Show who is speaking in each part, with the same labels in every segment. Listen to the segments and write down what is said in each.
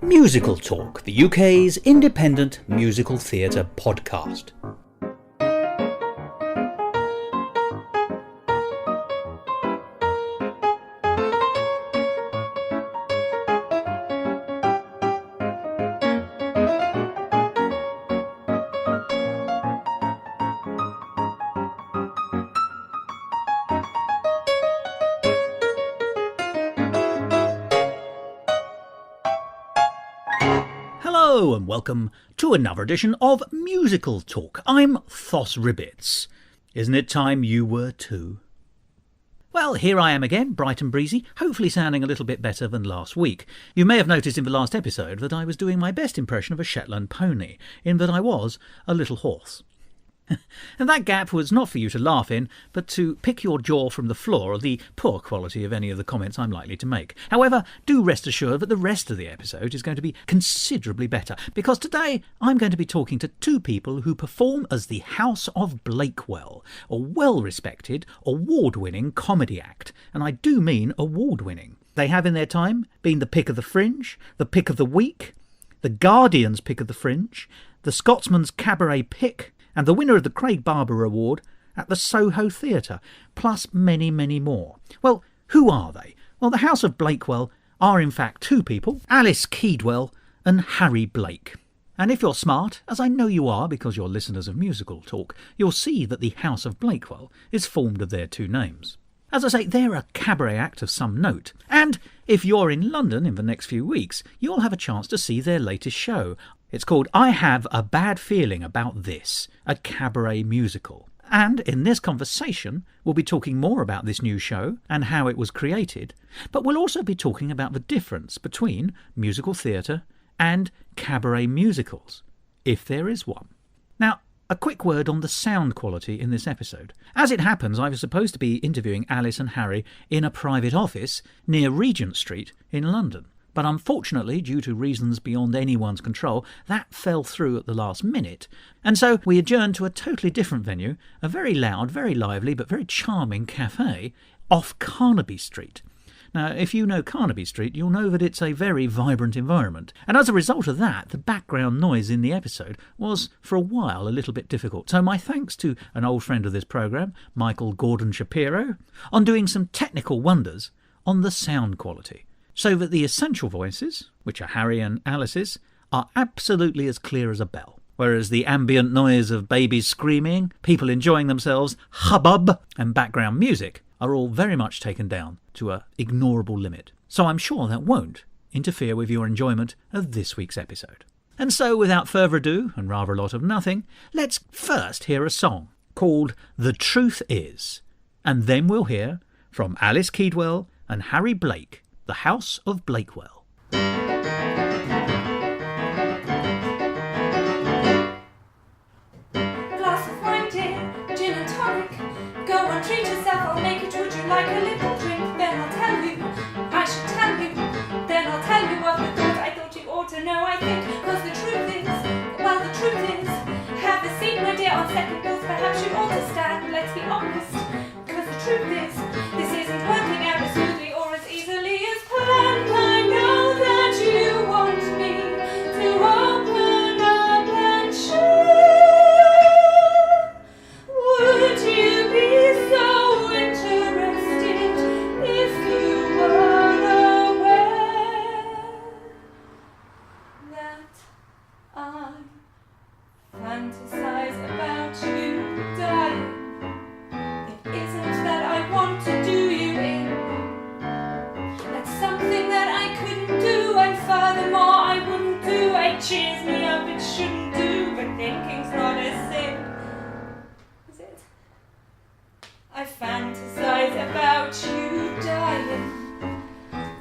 Speaker 1: Musical Talk, the UK's independent musical theatre podcast. Hello and welcome to another edition of Musical Talk. I'm Thos Ribbits. Isn't it time you were too? Well, here I am again, bright and breezy, hopefully sounding a little bit better than last week. You may have noticed in the last episode that I was doing my best impression of a Shetland pony, in that I was a little hoarse. And that gap was not for you to laugh in, but to pick your jaw from the floor of the poor quality of any of the comments I'm likely to make. However, do rest assured that the rest of the episode is going to be considerably better, because today I'm going to be talking to two people who perform as the House of Blakewell, a well-respected, award-winning comedy act, and I do mean award-winning. They have in their time been the pick of the Fringe, the pick of the week, the Guardian's pick of the Fringe, the Scotsman's Cabaret pick, and the winner of the Craig Barber Award at the Soho Theatre, plus many, many more. Well, who are they? Well, the House of Blakewell are in fact two people, Alice Keedwell and Harry Blake. And if you're smart, as I know you are because you're listeners of Musical Talk, you'll see that the House of Blakewell is formed of their two names. As I say, they're a cabaret act of some note, and if you're in London in the next few weeks, you'll have a chance to see their latest show. It's called I Have a Bad Feeling About This, a cabaret musical. And in this conversation, we'll be talking more about this new show and how it was created, but we'll also be talking about the difference between musical theatre and cabaret musicals, if there is one. Now, a quick word on the sound quality in this episode. As it happens, I was supposed to be interviewing Alice and Harry in a private office near Regent Street in London. But unfortunately, due to reasons beyond anyone's control, that fell through at the last minute. And so we adjourned to a totally different venue, a very loud, very lively, but very charming cafe off Carnaby Street. Now, if you know Carnaby Street, you'll know that it's a very vibrant environment. And as a result of that, the background noise in the episode was, for a while, a little bit difficult. So my thanks to an old friend of this programme, Michael Gordon Shapiro, on doing some technical wonders on the sound quality, so that the essential voices, which are Harry and Alice's, are absolutely as clear as a bell, whereas the ambient noise of babies screaming, people enjoying themselves, hubbub, and background music are all very much taken down to a ignorable limit. So I'm sure that won't interfere with your enjoyment of this week's episode. And so, without further ado, and rather a lot of nothing, let's first hear a song called The Truth Is, and then we'll hear from Alice Keedwell and Harry Blake, the House of Blakewell.
Speaker 2: Glass of wine, dear, gin and tonic. Go on, treat yourself, I'll make it. Would you like a little drink? Then I'll tell you, I should tell you. Then I'll tell you of the thought I thought you ought to know, I think. Cause the truth is, well, the truth is, have a seat, my dear, on second thoughts, perhaps you ought to stand, let's be honest. Cause the truth is, this isn't working out as smoothly or as easily as planned. I know that you want me to open up and share. Would you be so interested if you were aware that I fantasize about you dying? It isn't that I want to do you in. That's something that I couldn't do, and furthermore I wouldn't do. It cheers me up, it shouldn't do, but thinking's not a sin. Is it? I fantasize about you dying.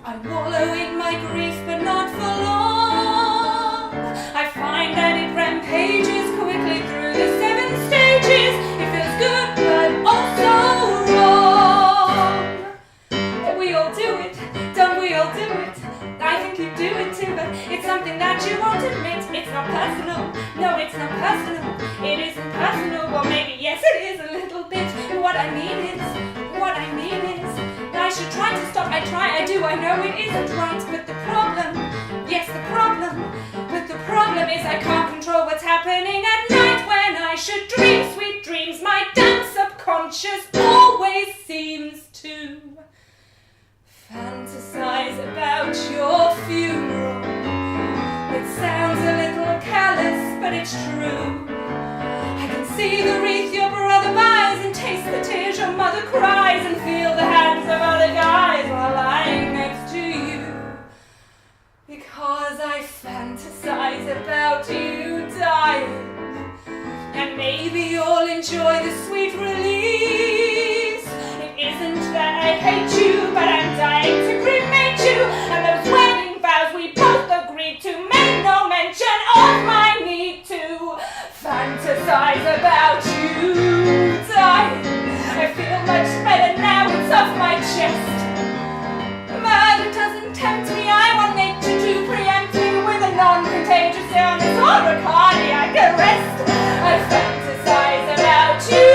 Speaker 2: I wallow in my grief, but not for long. I find that it rampages quickly through the 7 stages. It feels good, but also wrong. But we all do it, don't we all do it? I think you do it too, but it's something that you won't admit. It's not personal, no, it's not personal. It isn't personal, well maybe yes it is a little bit. What I mean is, I should try to stop. I try, I do, I know it isn't right, but the problem, yes the problem it's true. I can see the wreath your brother buys and taste the tears your mother cries and feel the hands of other guys while lying next to you. Because I fantasize about you dying, and maybe you'll enjoy the sweet release. It isn't that I hate you, but I'm dying to cremate you, and those wedding vows we both agreed to make no mention of my need to fantasize about you dying. I feel much better now, it's off my chest. Murder doesn't tempt me, I want nature to preempt me with a non-contagious illness or a cardiac arrest. I fantasize about you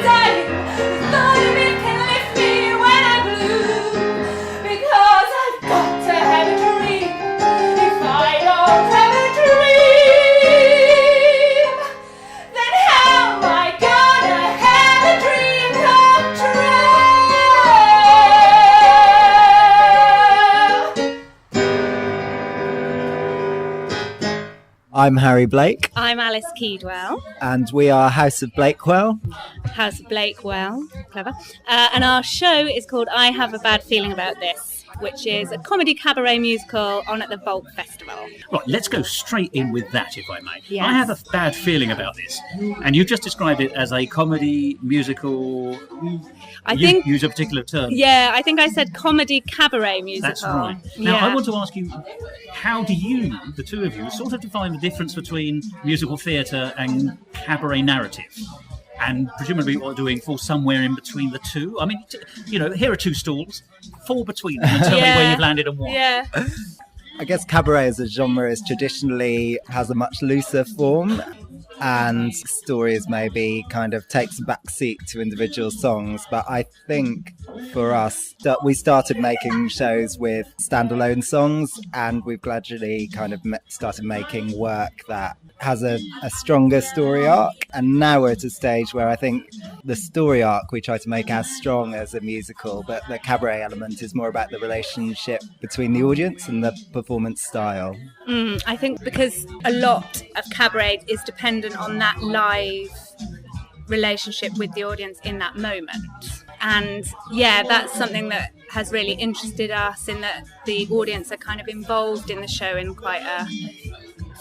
Speaker 2: dying. The thought of it can lift me when I'm blue, because I've got to have a dream. If I don't have a dream, then how am I gonna have a dream come true?
Speaker 3: I'm Harry Blake,
Speaker 4: I'm Alice Keedwell,
Speaker 3: and we are House of Blakewell.
Speaker 4: House of Blakewell, clever. And our show is called I Have a Bad Feeling About This, which is a comedy cabaret musical on at the Volk Festival.
Speaker 1: Right, let's go straight in with that, if I may.
Speaker 4: Yes.
Speaker 1: I have a bad feeling about this. And you've just described it as a comedy musical.
Speaker 4: I think,
Speaker 1: use a particular term.
Speaker 4: yeah, I think I said comedy cabaret musical.
Speaker 1: That's right. Now,
Speaker 4: Yeah.
Speaker 1: I want to ask you, how do you, the two of you, sort of define the difference between musical theatre and cabaret narrative? And presumably what you're doing falls somewhere in between the two. I mean, here are two stools, fall between them and tell me where you've landed and why.
Speaker 4: Yeah.
Speaker 3: I guess cabaret as a genre is traditionally has a much looser form, and stories maybe kind of takes a back seat to individual songs. But I think for us, that we started making shows with standalone songs, and we've gradually kind of started making work that has a stronger story arc. And now we're at a stage where I think the story arc we try to make as strong as a musical, but the cabaret element is more about the relationship between the audience and the performance style.
Speaker 4: I think because a lot of cabaret is dependent on that live relationship with the audience in that moment. And yeah, that's something that has really interested us, in that the audience are kind of involved in the show in quite a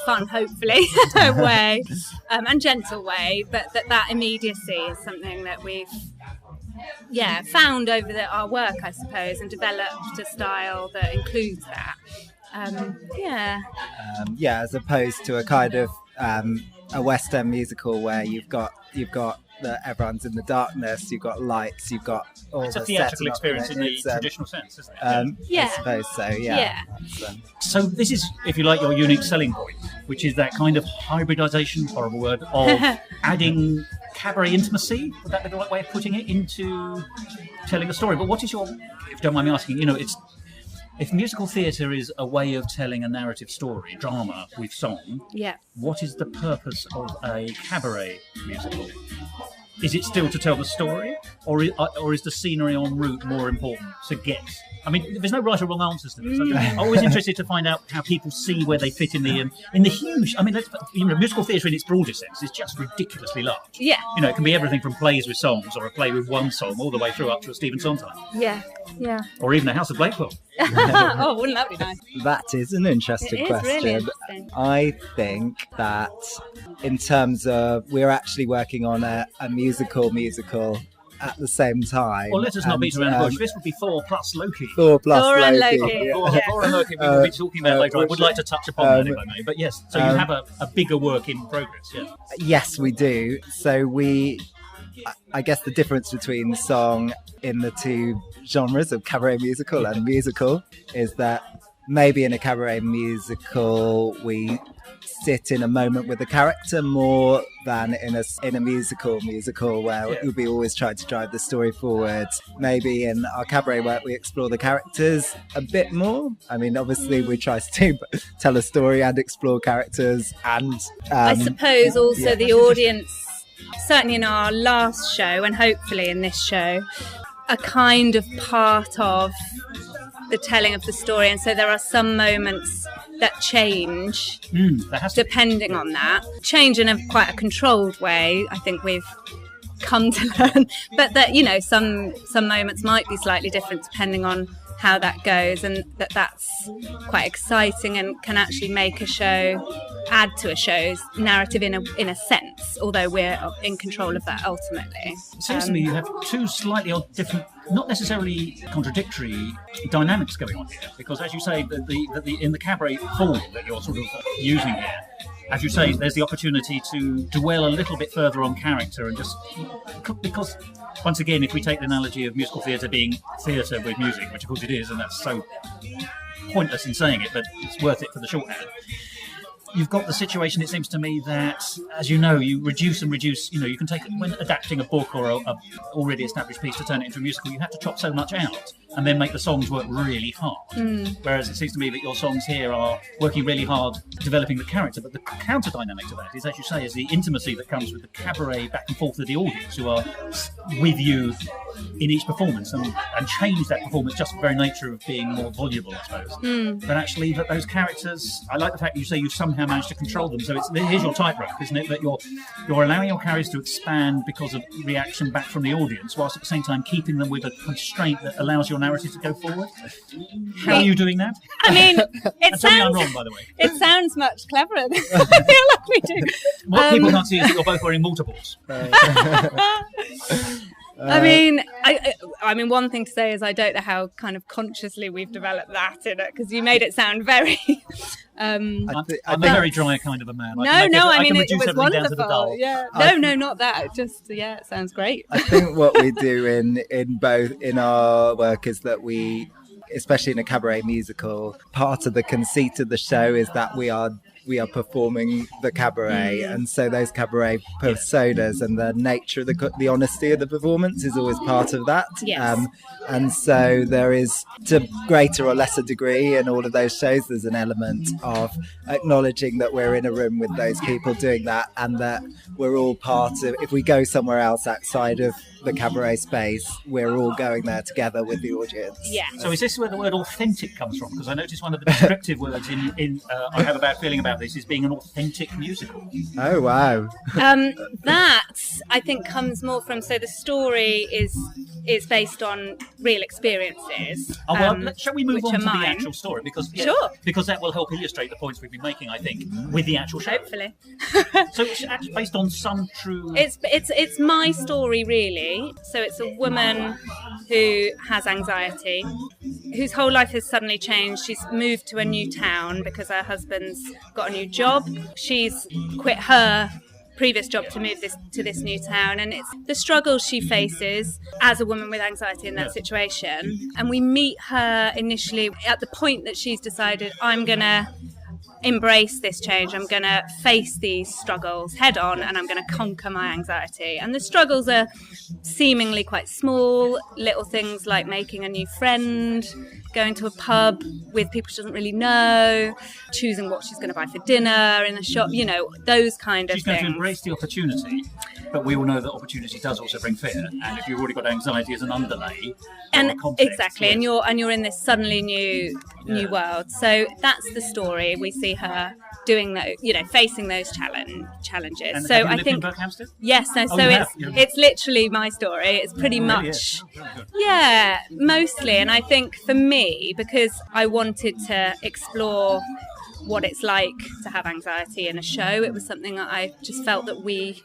Speaker 4: fun, hopefully, way, and gentle way, but that immediacy is something that we've found over our work, I suppose, and developed a style that includes that.
Speaker 3: As opposed to a kind of a West End musical where you've got everyone's in the darkness, you've got lights, you've got all
Speaker 1: it's
Speaker 3: the
Speaker 1: a theatrical
Speaker 3: setting
Speaker 1: experience in the traditional sense, isn't it?
Speaker 4: Yeah.
Speaker 3: I suppose so, yeah.
Speaker 1: So this is, if you like, your unique selling point, which is that kind of hybridisation, horrible word, of adding cabaret intimacy, would that be the right way of putting it, into telling a story? But what is your, if you don't mind me asking, if musical theatre is a way of telling a narrative story, drama with song, what is the purpose of a cabaret musical? Is it still to tell the story, or is the scenery en route more important to get? I mean, there's no right or wrong answers to this. I'm always interested to find out how people see where they fit in the huge. I mean, musical theatre in its broadest sense is just ridiculously large.
Speaker 4: Yeah.
Speaker 1: It can be everything from plays with songs, or a play with one song, all the way through up to a Stephen Sondheim.
Speaker 4: Yeah.
Speaker 1: Or even a House of Blakewell.
Speaker 4: Oh, wouldn't that be nice?
Speaker 3: That is an interesting question.
Speaker 4: Really interesting.
Speaker 3: I think that in terms of, we're actually working on a musical at the same time.
Speaker 1: Well, let us not beat around the bush. This would be Thor plus Loki.
Speaker 3: Thor plus
Speaker 4: Thor and
Speaker 3: Loki.
Speaker 4: Loki.
Speaker 3: Yeah.
Speaker 1: Thor and Loki we will be talking about later. I would like to touch upon that if I may. But yes, so you have a bigger work in progress, yeah.
Speaker 3: Yes, we do. So I guess the difference between the song in the two genres of cabaret musical and musical is that maybe in a cabaret musical we sit in a moment with the character more than in a musical where we'll be always trying to drive the story forward. Maybe in our cabaret work we explore the characters a bit more. I mean, obviously we try to tell a story and explore characters, and
Speaker 4: I suppose also the audience, certainly in our last show and hopefully in this show, are kind of part of the telling of the story, and so there are some moments that change
Speaker 1: There has to be.
Speaker 4: depending on that. Change in quite a controlled way, I think we've come to learn. But that, you know, some moments might be slightly different depending on how that goes, and that's quite exciting and can actually make a show, add to a show's narrative in a sense, although we're in control of that ultimately.
Speaker 1: It seems to me you have two slightly odd, different, not necessarily contradictory dynamics going on here, because as you say, in the cabaret form that you're sort of using here, as you say, there's the opportunity to dwell a little bit further on character and just because, once again, if we take the analogy of musical theatre being theatre with music, which of course it is, and that's so pointless in saying it, but it's worth it for the shorthand. You've got the situation, it seems to me, that, as you know, you reduce and reduce, you know, you can take, when adapting a book or a already established piece to turn it into a musical, you have to chop so much out and then make the songs work really hard. Whereas it seems to me that your songs here are working really hard developing the character, but the counter dynamic to that is, as you say, is the intimacy that comes with the cabaret back and forth with the audience who are with you in each performance and change that performance just the very nature of being more voluble, I suppose. But actually, that those characters, I like the fact that you say you somehow managed to control them. So here's your tightrope, isn't it? That you're allowing your characters to expand because of reaction back from the audience, whilst at the same time keeping them with a constraint that allows your narrative to go forward. How are you doing that?
Speaker 4: I mean, it
Speaker 1: Tell me I'm
Speaker 4: sounds
Speaker 1: wrong, by the way.
Speaker 4: it sounds much cleverer than I feel like we do.
Speaker 1: What people can't see is that you're both wearing multiples.
Speaker 4: I mean, I mean, one thing to say is I don't know how kind of consciously we've developed that in it, because you made it sound very.
Speaker 1: I'm a very dry kind of a man.
Speaker 4: I mean, it
Speaker 1: reduce
Speaker 4: was
Speaker 1: everything down to the
Speaker 4: wonderful.
Speaker 1: doll.
Speaker 4: Yeah, no, not that. Just it sounds great.
Speaker 3: I think what we do in our work is that we, especially in a cabaret musical, part of the conceit of the show is that we are performing the cabaret, and so those cabaret personas and the nature of the honesty of the performance is always part of that.
Speaker 4: Yes.
Speaker 3: And so there is, to greater or lesser degree in all of those shows, there's an element of acknowledging that we're in a room with those people doing that, and that we're all part of, if we go somewhere else outside of the cabaret space, we're all going there together with the audience.
Speaker 4: Yeah.
Speaker 1: So is this where the word authentic comes from? Because I noticed one of the descriptive words in I Have a Bad Feeling About This is being an authentic musical.
Speaker 3: Oh, wow.
Speaker 4: That I think comes more from, so the story is based on real experiences.
Speaker 1: Oh, well, shall we move
Speaker 4: which
Speaker 1: on
Speaker 4: are
Speaker 1: to the
Speaker 4: mine.
Speaker 1: actual story? Because
Speaker 4: Sure.
Speaker 1: that will help illustrate the points we've been making, I think, with the actual show.
Speaker 4: Hopefully.
Speaker 1: So it's actually based on some true...
Speaker 4: It's my story, really. So it's a woman who has anxiety, whose whole life has suddenly changed. She's moved to a new town because her husband's got a new job. She's quit her previous job to move to this new town, and it's the struggles she faces as a woman with anxiety in that situation. And we meet her initially at the point that she's decided, I'm gonna embrace this change, I'm going to face these struggles head on, and I'm going to conquer my anxiety. And the struggles are seemingly quite small, little things like making a new friend, going to a pub with people she doesn't really know, choosing what she's going to buy for dinner in a shop, you know, those kind of
Speaker 1: She's
Speaker 4: things.
Speaker 1: going to embrace the opportunity, but we all know that opportunity does also bring fear, and if you've already got anxiety as an underlay,
Speaker 4: And
Speaker 1: context,
Speaker 4: exactly,
Speaker 1: yes.
Speaker 4: and you're in this suddenly new world. So that's the story. We see her doing those, facing those challenges.
Speaker 1: And
Speaker 4: so
Speaker 1: have you
Speaker 4: I
Speaker 1: lived
Speaker 4: think
Speaker 1: in Berkhamsted?
Speaker 4: yes. No,
Speaker 1: Oh,
Speaker 4: so
Speaker 1: you
Speaker 4: it's
Speaker 1: have? Yeah.
Speaker 4: it's literally my story. It's pretty
Speaker 1: It really
Speaker 4: much
Speaker 1: is. Oh, very good.
Speaker 4: yeah, mostly. And I think for me, because I wanted to explore what it's like to have anxiety in a show, it was something that I just felt that we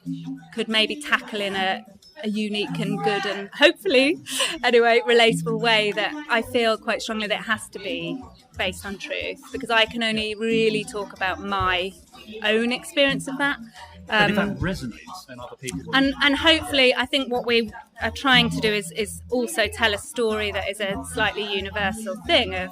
Speaker 4: could maybe tackle in a unique and good and hopefully, anyway, relatable way that I feel quite strongly that it has to be based on truth, because I can only really talk about my own experience of that.
Speaker 1: But if that resonates, then other people will.
Speaker 4: And hopefully, I think what we are trying to do is also tell a story that is a slightly universal thing of,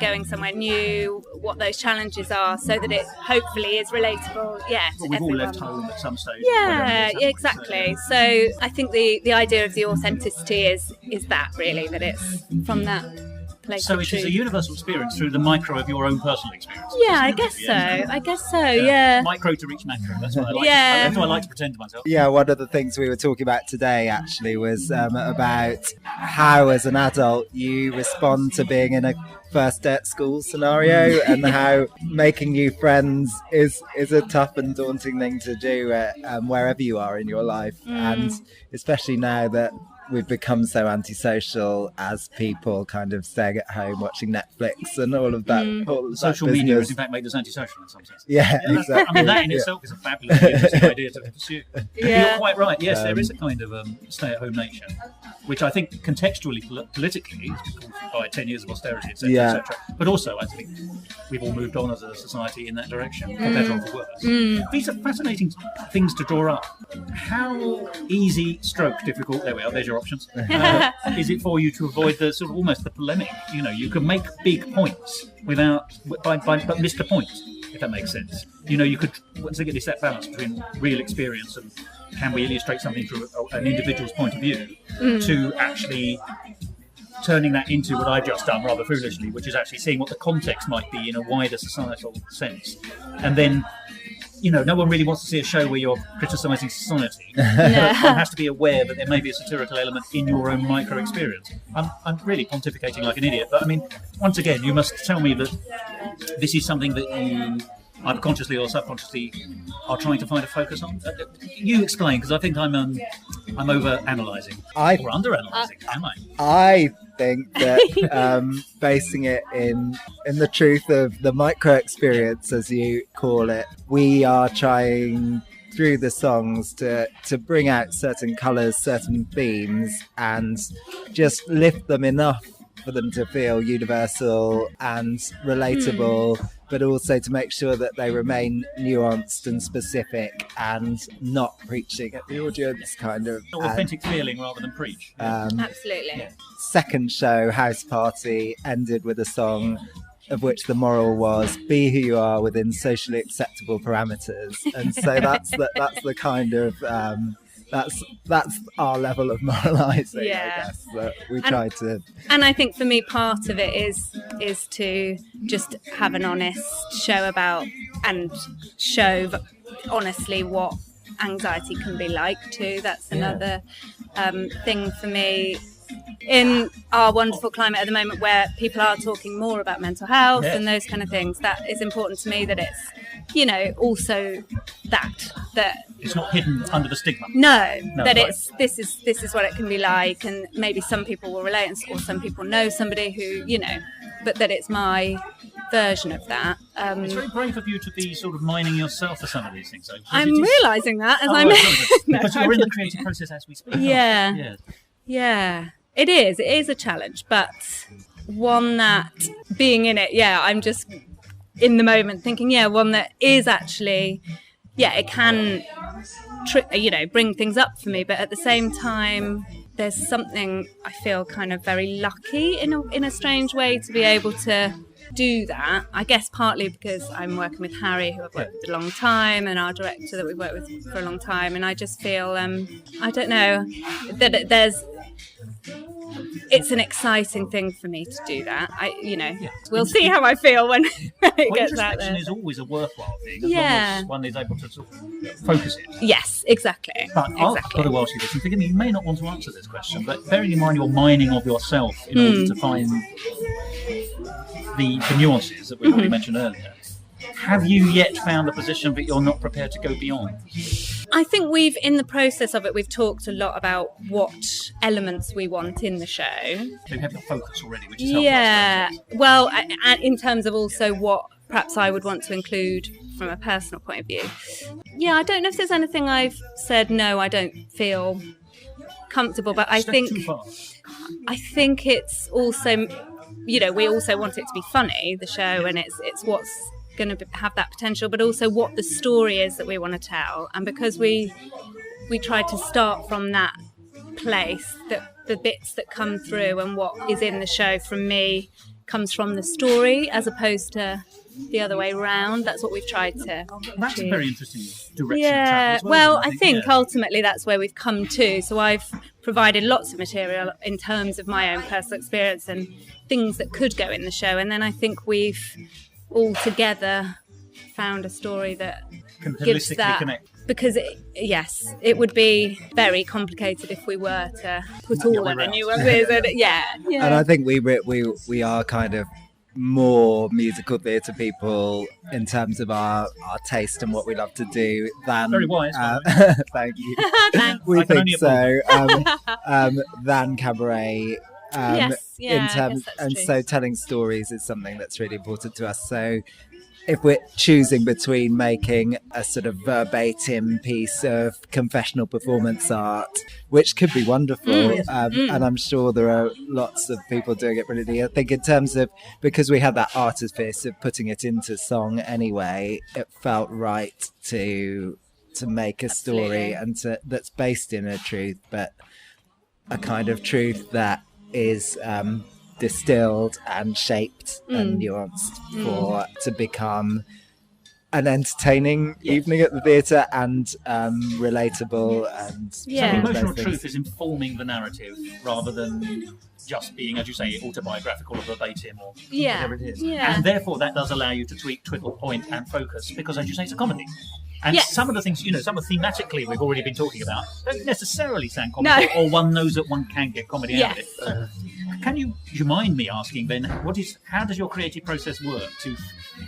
Speaker 4: going somewhere new, what those challenges are, so that it hopefully is relatable. Yeah, to
Speaker 1: Well, we've all
Speaker 4: everyone.
Speaker 1: left home at some stage.
Speaker 4: Yeah,
Speaker 1: whatever it is.
Speaker 4: exactly. So I think the idea of the authenticity is that really, that it's from that place
Speaker 1: So
Speaker 4: of
Speaker 1: it is a
Speaker 4: truth.
Speaker 1: universal experience through the micro of your own personal experience.
Speaker 4: Yeah, I guess so. I guess so. Yeah.
Speaker 1: Micro to reach macro. That's what I like.
Speaker 4: Yeah.
Speaker 1: That's what I like to pretend to myself.
Speaker 3: Yeah, one of the things we were talking about today actually was about how, as an adult, you respond to being in a first day at school scenario, and how making new friends is a tough and daunting thing to do wherever you are in your life, and especially now that we've become so antisocial as people, kind of staying at home watching Netflix and all of that. All of that
Speaker 1: Social media
Speaker 3: business.
Speaker 1: has in fact made us antisocial in some sense.
Speaker 3: Yeah, exactly.
Speaker 1: I mean, that in itself is a fabulous interesting idea to pursue.
Speaker 4: Yeah.
Speaker 1: You're quite right. Yes, there is a kind of stay-at-home nature, which I think contextually, politically, is caused by 10 years of austerity, etc.,
Speaker 3: Yeah.
Speaker 1: etc. But also, I think we've all moved on as a society in that direction, for better or for worse. These are fascinating things to draw up. How easy, stroke, difficult, there we are, there's your options, is it for you to avoid the sort of almost the polemic? You know, you can make big points but miss the point, if that makes sense. You know, you could, once again, it's that balance between real experience and can we illustrate something through an individual's point of view to actually turning that into what I've just done rather foolishly, which is actually seeing what the context might be in a wider societal sense. And then, you know, no one really wants to see a show where you're criticising society. But one has to be aware that there may be a satirical element in your own micro experience. I'm really pontificating like an idiot, but I mean, once again, you must tell me that this is something that you either consciously or subconsciously are trying to find a focus on. You explain, because I think I'm over-analysing. Or under-analysing, am I?
Speaker 3: I think that basing it in the truth of the micro experience, as you call it, we are trying through the songs to bring out certain colours, certain themes, and just lift them enough for them to feel universal and relatable, but also to make sure that they remain nuanced and specific and not preaching at the audience, kind of.
Speaker 1: Authentic feeling rather than preach.
Speaker 4: Absolutely.
Speaker 3: Second show, House Party, ended with a song of which the moral was be who you are within socially acceptable parameters, and so that's the kind of that's our level of moralising, I guess, that we try to.
Speaker 4: And I think for me, part of it is to just have an honest show about and show honestly what anxiety can be like too. That's another thing for me. In our wonderful climate at the moment where people are talking more about mental health and those kind of things, that is important to me, that it's, you know, also that
Speaker 1: it's not hidden under the stigma.
Speaker 4: that
Speaker 1: right.
Speaker 4: it's this is what it can be like, and maybe some people will relate or some people know somebody who, you know, but that it's my version of that.
Speaker 1: It's very brave of you to be sort of mining yourself for some of these things.
Speaker 4: I'm realising that as I'm
Speaker 1: because you're in the creative process as we speak.
Speaker 4: Yeah, it is a challenge, but one that, being in it, I'm just in the moment thinking, one that is actually, it can, bring things up for me, but at the same time, there's something I feel kind of very lucky in a strange way to be able to do that. I guess partly because I'm working with Harry, who I've worked with a long time, and our director that we've worked with for a long time, and I just feel I don't know, that it's an exciting thing for me to do that. We'll see how I feel when it gets out there.
Speaker 1: Introspection is always a worthwhile thing, as long as one is able to sort of focus it.
Speaker 4: Yes, exactly.
Speaker 1: But I've got to ask you this, and forgive me, you may not want to answer this question, but bearing in mind your mining of yourself in order to find the nuances that we already mentioned earlier, have you yet found a position that you're not prepared to go beyond?
Speaker 4: I think in the process of it, we've talked a lot about what elements we want in the show.
Speaker 1: So you have your focus already, which is helpful.
Speaker 4: Well, and in terms of also what perhaps I would want to include from a personal point of view. I don't know if there's anything I've said, no, I don't feel comfortable, but I think it's also, we also want it to be funny, the show, and it's what's going to have that potential, but also what the story is that we want to tell. And because we try to start from that place, that the bits that come through and what is in the show from me comes from the story as opposed to the other way round. That's what we've tried to
Speaker 1: That's
Speaker 4: achieve.
Speaker 1: a very interesting direction.
Speaker 4: Yeah,
Speaker 1: to travel
Speaker 4: well,
Speaker 1: isn't
Speaker 4: I
Speaker 1: it?
Speaker 4: think
Speaker 1: Yeah.
Speaker 4: ultimately that's where we've come to. So I've provided lots of material in terms of my own personal experience and things that could go in the show. And then I think we've all together found a story that
Speaker 1: Can
Speaker 4: gives
Speaker 1: holistically
Speaker 4: that.
Speaker 1: connect.
Speaker 4: Because, it would be very complicated if we were to put
Speaker 1: the
Speaker 4: all
Speaker 1: other
Speaker 4: of
Speaker 1: way
Speaker 4: the
Speaker 1: round.
Speaker 4: nuances. And yeah.
Speaker 3: And I think we are kind of more musical theatre people in terms of our taste and what we love to do than
Speaker 1: Very wise, by
Speaker 3: thank you.
Speaker 4: Thanks.
Speaker 3: We
Speaker 1: I can
Speaker 3: think
Speaker 1: only
Speaker 3: so than cabaret.
Speaker 4: Yes, yeah,
Speaker 3: in
Speaker 4: I
Speaker 3: terms,
Speaker 4: guess that's
Speaker 3: and
Speaker 4: true.
Speaker 3: so telling stories is something that's really important to us. So if we're choosing between making a sort of verbatim piece of confessional performance art, which could be wonderful, and I'm sure there are lots of people doing it brilliantly. I think in terms of, because we had that artifice of putting it into song anyway, it felt right to make a story
Speaker 4: Absolutely.
Speaker 3: that's based in a truth, but a kind of truth that is distilled and shaped and nuanced to become an entertaining evening at the theatre and relatable and
Speaker 4: Yeah.
Speaker 3: all of those
Speaker 1: Emotional
Speaker 3: things.
Speaker 1: truth is informing the narrative rather than just being, as you say, autobiographical or verbatim or
Speaker 4: Yeah.
Speaker 1: whatever it is.
Speaker 4: Yeah.
Speaker 1: And therefore that does allow you to tweak, twiddle, point and focus because, as you say, it's a comedy. And
Speaker 4: Yes.
Speaker 1: some of the things, some of thematically we've already been talking about don't necessarily sound comical,
Speaker 4: No.
Speaker 1: or one knows that one can get comedy out of it.
Speaker 4: Yes.
Speaker 1: Do you mind me asking then, how does your creative process work to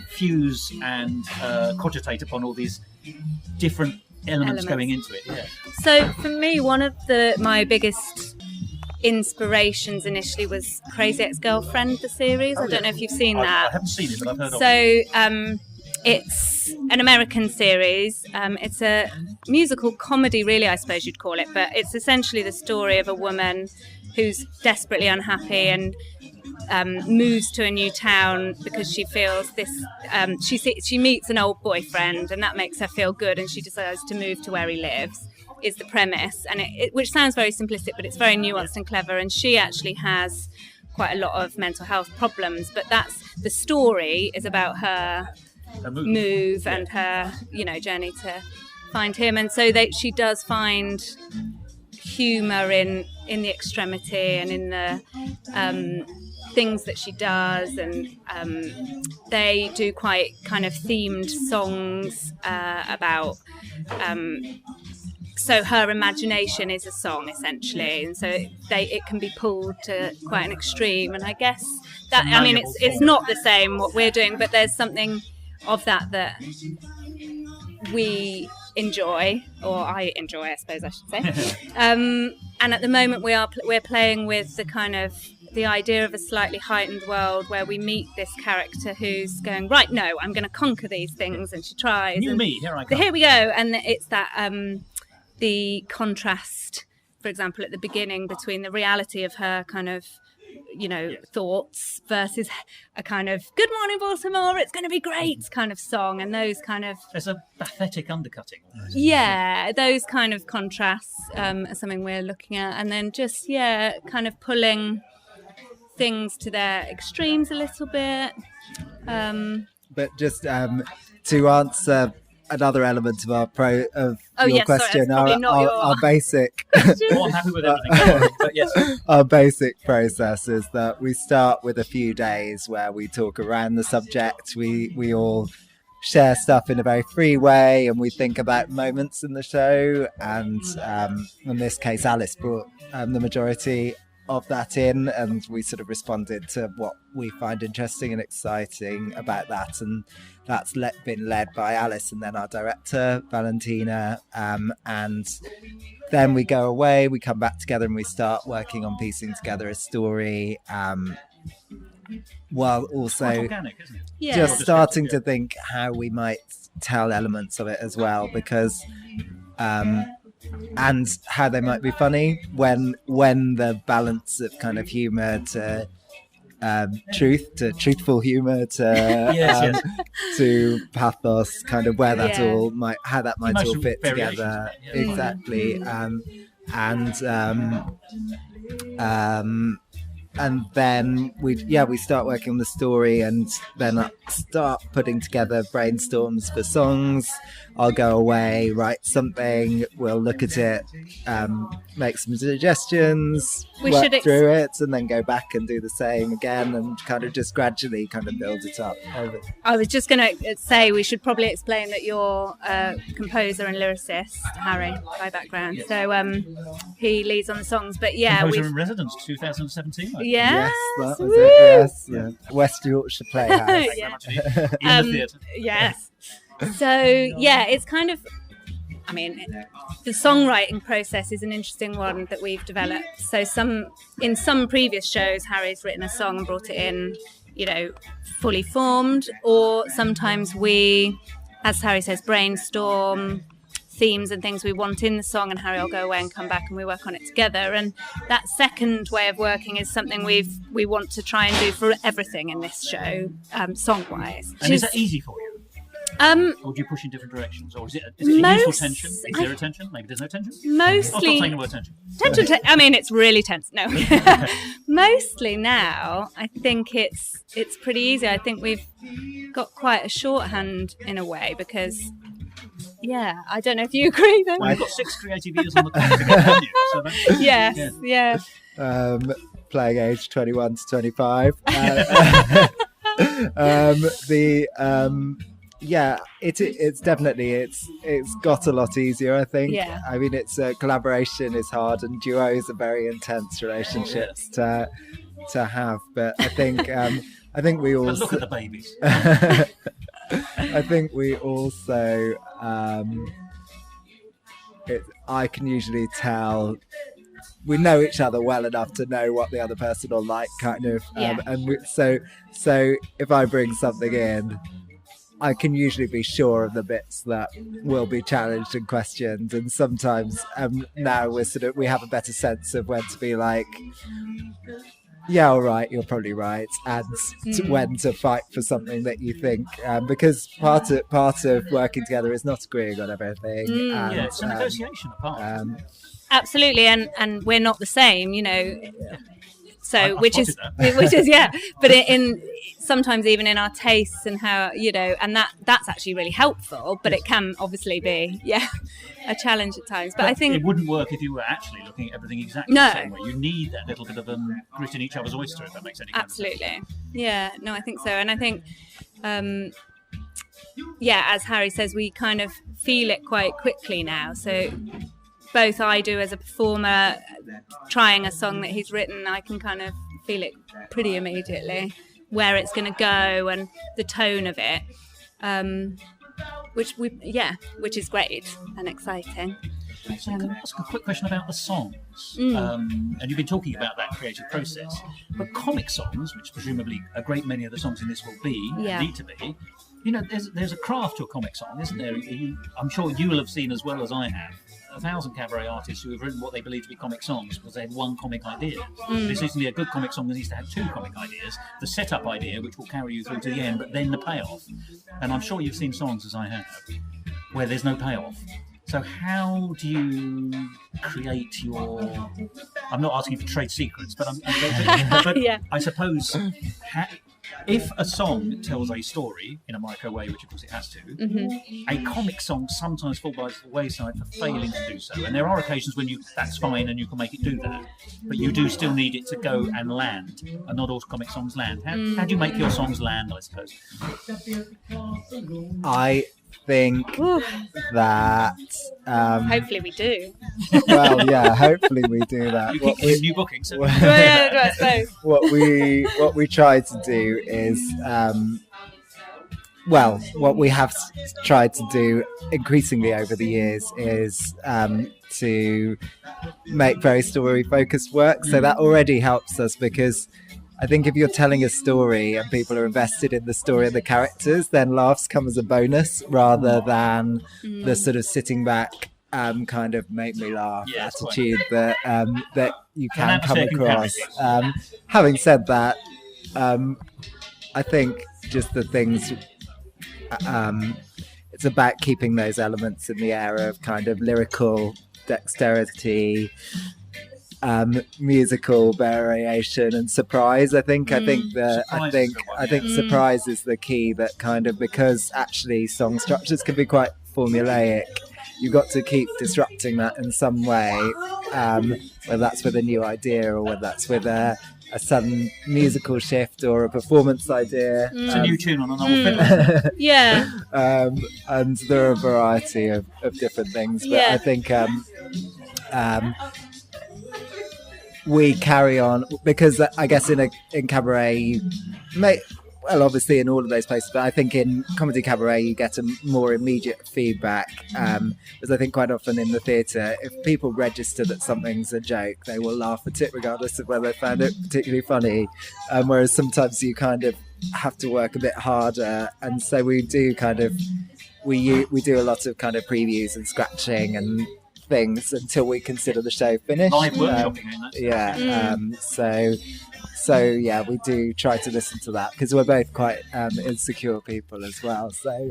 Speaker 1: fuse and cogitate upon all these different elements going into it? Yeah.
Speaker 4: So for me, one of my biggest inspirations initially was Crazy Ex-Girlfriend, the series. I don't know if you've seen
Speaker 1: I
Speaker 4: that.
Speaker 1: haven't seen it, but I've heard of it.
Speaker 4: So it's an American series. It's a musical comedy, really, I suppose you'd call it. But it's essentially the story of a woman who's desperately unhappy and moves to a new town because she feels this. She meets an old boyfriend, and that makes her feel good, and she decides to move to where he lives. Is the premise, and which sounds very simplistic, but it's very nuanced and clever. And she actually has quite a lot of mental health problems, but the story is about her move and her journey to find him. And so she does find humour in the extremity and in the things that she does, and they do quite kind of themed songs about so her imagination is a song essentially, and so it can be pulled to quite an extreme. And I guess that, I mean, it's not the same what we're doing, but there's something of that we enjoy, or I enjoy, I suppose I should say. And at the moment we're playing with the idea of a slightly heightened world where we meet this character who's going, right, no, I'm going to conquer these things, and she tries.
Speaker 1: Here I come.
Speaker 4: Here we go, and it's that the contrast, for example, at the beginning between the reality of her kind of thoughts versus a kind of "Good morning, Baltimore, it's going to be great" kind of song, and those kind of
Speaker 1: There's a pathetic undercutting.
Speaker 4: those kind of contrasts are something we're looking at, and then just kind of pulling things to their extremes a little bit.
Speaker 3: But just to answer another element of your
Speaker 4: yes, sorry,
Speaker 3: question,
Speaker 4: that's probably not
Speaker 3: our basic
Speaker 1: Oh, I'm happy with everything. But yes,
Speaker 3: our basic process is that we start with a few days where we talk around the subject. We all share stuff in a very free way, and we think about moments in the show. And in this case, Alice brought the majority of that in, and we sort of responded to what we find interesting and exciting about that, and that's been led by Alice and then our director Valentina, and then we go away, we come back together, and we start working on piecing together a story, while also
Speaker 1: quite organic, isn't it?
Speaker 4: Yeah.
Speaker 3: just starting to think how we might tell elements of it as well, because and how they might be funny when the balance of kind of humour to truthful humour to to pathos, kind of where that all might, how that might all
Speaker 1: Emotional
Speaker 3: fit
Speaker 1: variations,
Speaker 3: together.
Speaker 1: yeah.
Speaker 3: and then we start working on the story, and then start putting together brainstorms for songs. I'll go away, write something, we'll look at it, make some suggestions, work through it, and then go back and do the same again, and kind of just gradually kind of build it up.
Speaker 4: I was just going to say we should probably explain that you're a composer and lyricist, Harry, by background.
Speaker 1: Yes.
Speaker 4: So he leads on the songs, but yeah,
Speaker 1: Composer in Residence 2017.
Speaker 4: Yes,
Speaker 3: that was it. Yes, yeah. West Yorkshire Playhouse.
Speaker 4: Yeah.
Speaker 1: In the theatre.
Speaker 4: Yes. So yeah, it's kind of, I mean, the songwriting process is an interesting one that we've developed. So in some previous shows, Harry's written a song and brought it in, you know, fully formed, or sometimes we, as Harry says, brainstorm themes and things we want in the song, and Harry will go away and come back and we work on it together. And that second way of working is something we want to try and do for everything in this show, song-wise.
Speaker 1: And is that easy for you? Or do you push in different directions? Or is it a useful tension? Is there a tension? Maybe there's no tension?
Speaker 4: Mostly.
Speaker 1: I'll stop saying the word tension.
Speaker 4: I mean, it's really tense. No. Mostly now, I think it's pretty easy. I think we've got quite a shorthand in a way because, yeah, I don't know if you agree then.
Speaker 1: Well, you've got 6 creative years on the clock together, haven't you? So that's,
Speaker 4: Yes.
Speaker 3: Playing age 21 to 25. It's definitely it's got a lot easier, I think.
Speaker 4: Yeah.
Speaker 3: I mean, it's collaboration is hard, and duos are very intense relationships to have. But I think we all.
Speaker 1: But look at the babies.
Speaker 3: I think we also. I can usually tell. We know each other well enough to know what the other person will like, kind of. So if I bring something in, I can usually be sure of the bits that will be challenged and questioned, and sometimes now we have a better sense of when to be like, yeah, all right, you're probably right, and when to fight for something that you think, because part of working together is not agreeing on everything. And,
Speaker 1: yeah, it's a negotiation apart.
Speaker 4: Absolutely, and we're not the same, you know. So which is but in sometimes even in our tastes and how, you know, and that's actually really helpful, but it can obviously be a challenge at times. But I think
Speaker 1: it wouldn't work if you were actually looking at everything exactly the same way. You need that little bit of grit in each other's oyster, if that makes any sense.
Speaker 4: Absolutely. Yeah, no, I think so. And I think as Harry says, we kind of feel it quite quickly now. So both I do as a performer, trying a song that he's written, I can kind of feel it pretty immediately, where it's going to go and the tone of it, which is great and exciting.
Speaker 1: So can I ask a quick question about the songs? And you've been talking about that creative process, but comic songs, which presumably a great many of the songs in this will be, need to be, you know, there's a craft to a comic song, isn't there? I'm sure you will have seen as well as I have 1,000 cabaret artists who have written what they believe to be comic songs because they had one comic idea. This isn't a good comic song that needs to have 2 comic ideas. The setup idea, which will carry you through to the end, but then the payoff. And I'm sure you've seen songs, as I have, where there's no payoff. So how do you create your... I'm not asking for trade secrets, but I suppose... If a song tells a story in a micro way, which of course it has to, a comic song sometimes falls by the wayside for failing to do so. And there are occasions when that's fine and you can make it do that, but you do still need it to go and land. And not all comic songs land. How do you make your songs land, I suppose?
Speaker 3: I think that
Speaker 4: hopefully we do.
Speaker 3: Well, yeah, hopefully we do that.
Speaker 1: You keep getting new bookings. So.
Speaker 4: I suppose.
Speaker 3: What we try to do is what we have tried to do increasingly over the years is to make very story focused work. So that already helps us, because I think if you're telling a story and people are invested in the story and the characters, then laughs come as a bonus rather than the sort of sitting back kind of make me laugh attitude that you can come across. Having said that, I think just the things, it's about keeping those elements in the air of kind of lyrical dexterity, musical variation and surprise. I think surprise is the key, that kind of, because actually song structures can be quite formulaic, you've got to keep disrupting that in some way, whether that's with a new idea or whether that's with a sudden musical shift or a performance idea.
Speaker 1: It's a new tune on an old film.
Speaker 4: Yeah.
Speaker 3: And there are a variety of different things, but I think we carry on, because I guess in cabaret, well, obviously in all of those places, but I think in comedy cabaret you get a more immediate feedback, because I think quite often in the theatre, if people register that something's a joke, they will laugh at it regardless of whether they found it particularly funny, whereas sometimes you kind of have to work a bit harder, and so we do kind of we do a lot of kind of previews and scratching and things until we consider the show finished.
Speaker 1: Live workshopping,
Speaker 3: So yeah, we do try to listen to that, because we're both quite insecure people as well. So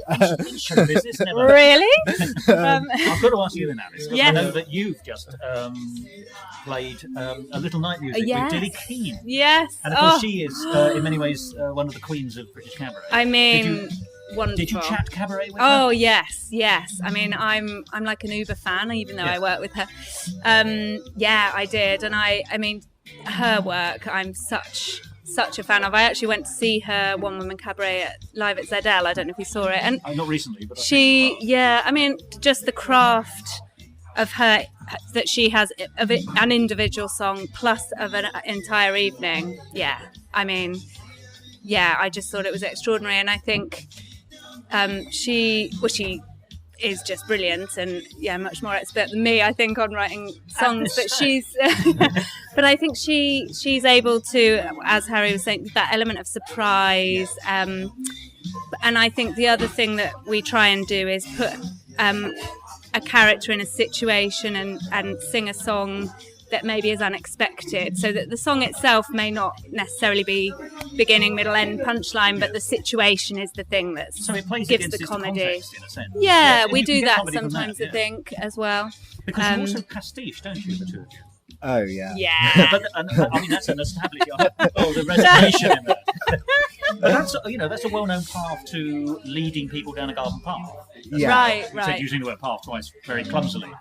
Speaker 1: show business, never.
Speaker 4: Really?
Speaker 1: I've got to ask you then, Alice, because
Speaker 4: Yes.
Speaker 1: I know that you've just played a little night music with Dilly Keane.
Speaker 4: Yes.
Speaker 1: And of course, she is in many ways one of the queens of British cabaret.
Speaker 4: I mean, wonderful.
Speaker 1: Did you chat cabaret with her?
Speaker 4: Oh yes. I mean, I'm like an Uber fan, even though I work with her. Yeah, I did, and I mean, her work, I'm such a fan of. I actually went to see her one woman cabaret live at ZL. I don't know if you saw it, and
Speaker 1: not recently, but
Speaker 4: I mean, just the craft of her, that she has of it, an individual song plus of an entire evening. Yeah, I mean, I just thought it was extraordinary, and I think she is just brilliant, and much more expert than me, I think, on writing songs. But but I think she's able to, as Harry was saying, that element of surprise. And I think the other thing that we try and do is put a character in a situation and sing a song that maybe is unexpected, so that the song itself may not necessarily be beginning, middle, end, punchline, but the situation is the thing that gives the comedy.
Speaker 1: Context, in a sense.
Speaker 4: Yeah,
Speaker 1: Yes,
Speaker 4: we
Speaker 1: you
Speaker 4: do
Speaker 1: can get
Speaker 4: that
Speaker 1: comedy from
Speaker 4: sometimes,
Speaker 1: that,
Speaker 4: I think, as well.
Speaker 1: Because you also pastiche, don't you, the two of you?
Speaker 3: Oh yeah.
Speaker 4: Yeah.
Speaker 1: But I mean, that's an established. The resignation in there. But that's a well-known path to leading people down a garden path.
Speaker 3: Yeah.
Speaker 4: Right.
Speaker 1: You said using the word path twice very clumsily.